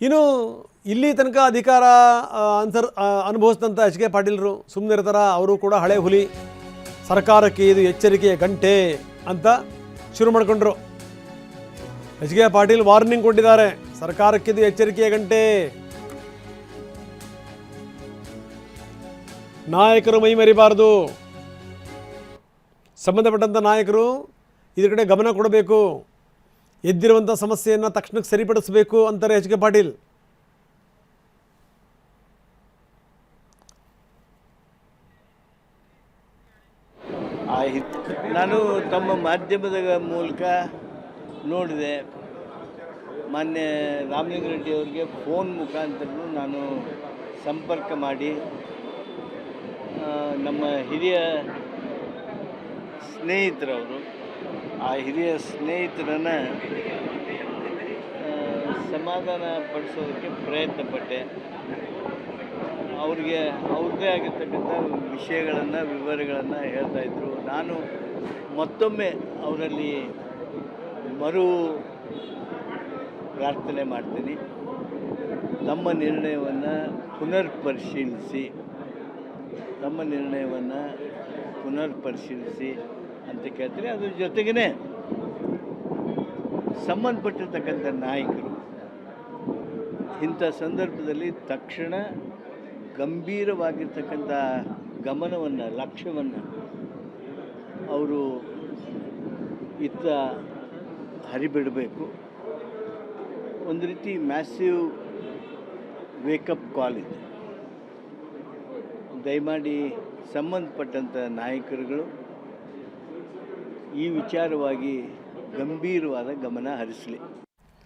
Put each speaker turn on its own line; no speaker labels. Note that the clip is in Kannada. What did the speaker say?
ಇನ್ನು ಇಲ್ಲಿ ತನಕ ಅಧಿಕಾರ ಅನುಭವಿಸಿದಂಥ ಎಚ್ ಕೆ ಪಾಟೀಲರು ಸುಮ್ಮನೆ ಇರ್ತಾರ? ಅವರು ಕೂಡ ಹಳೆ ಹುಲಿ, ಸರ್ಕಾರಕ್ಕೆ ಇದು ಎಚ್ಚರಿಕೆಯ ಗಂಟೆ ಅಂತ ಶುರು ಮಾಡಿಕೊಂಡ್ರು. ಎಚ್ ಕೆ ಪಾಟೀಲ್ ವಾರ್ನಿಂಗ್ ಕೊಟ್ಟಿದ್ದಾರೆ, ಸರ್ಕಾರಕ್ಕೆ ಇದು ಎಚ್ಚರಿಕೆಯ ಗಂಟೆ. ನಾಯಕರು ಮೈ ಮರಿಬಾರದು, ಸಂಬಂಧಪಟ್ಟಂಥ ನಾಯಕರು ಇದ್ರ ಕಡೆ ಗಮನ ಕೊಡಬೇಕು, ಎದ್ದಿರುವಂಥ ಸಮಸ್ಯೆಯನ್ನು ತಕ್ಷಣಕ್ಕೆ ಸರಿಪಡಿಸಬೇಕು ಅಂತಾರೆ ಎಚ್ ಕೆ ಪಾಟೀಲ್.
ನಾನು ತಮ್ಮ ಮಾಧ್ಯಮದ ಮೂಲಕ ನೋಡಿದೆ, ಮಾನ್ಯ ರಾಮಲಿಂಗಾರೆಡ್ಡಿ ಅವರಿಗೆ ಫೋನ್ ಮುಖಾಂತರನೂ ನಾನು ಸಂಪರ್ಕ ಮಾಡಿ ನಮ್ಮ ಹಿರಿಯ ಸ್ನೇಹಿತರವರು, ಆ ಹಿರಿಯ ಸ್ನೇಹಿತರನ್ನು ಸಮಾಧಾನ ಪಡಿಸೋದಕ್ಕೆ ಪ್ರಯತ್ನಪಟ್ಟೆ. ಅವ್ರಿಗೆ ಅವ್ರದ್ದೇ ಆಗಿರ್ತಕ್ಕಂಥ ವಿಷಯಗಳನ್ನು, ವಿವರಗಳನ್ನು ಹೇಳ್ತಾಯಿದ್ರು. ನಾನು ಮತ್ತೊಮ್ಮೆ ಅವರಲ್ಲಿ ಪ್ರಾರ್ಥನೆ ಮಾಡ್ತೀನಿ, ತಮ್ಮ ನಿರ್ಣಯವನ್ನು ಪುನರ್ ಪರಿಶೀಲಿಸಿ ಅಂತ ಕೇಳ್ತೀನಿ. ಅದ್ರ ಜೊತೆಗೇ ಸಂಬಂಧಪಟ್ಟಿರ್ತಕ್ಕಂಥ ನಾಯಕರು ಇಂಥ ಸಂದರ್ಭದಲ್ಲಿ ತಕ್ಷಣ ಗಂಭೀರವಾಗಿರ್ತಕ್ಕಂಥ ಗಮನವನ್ನು, ಲಕ್ಷ್ಯವನ್ನು ಅವರು ಇತ್ತ ಹರಿಬಿಡಬೇಕು. ಒಂದು ರೀತಿ ಮ್ಯಾಸಿವ್ ವೇಕಪ್ ಕಾಲ್ ಇದೆ. ದಯಮಾಡಿ ಸಂಬಂಧಪಟ್ಟಂಥ ನಾಯಕರುಗಳು ಈ ವಿಚಾರವಾಗಿ ಗಂಭೀರವಾದ ಗಮನ ಹರಿಸಲಿ.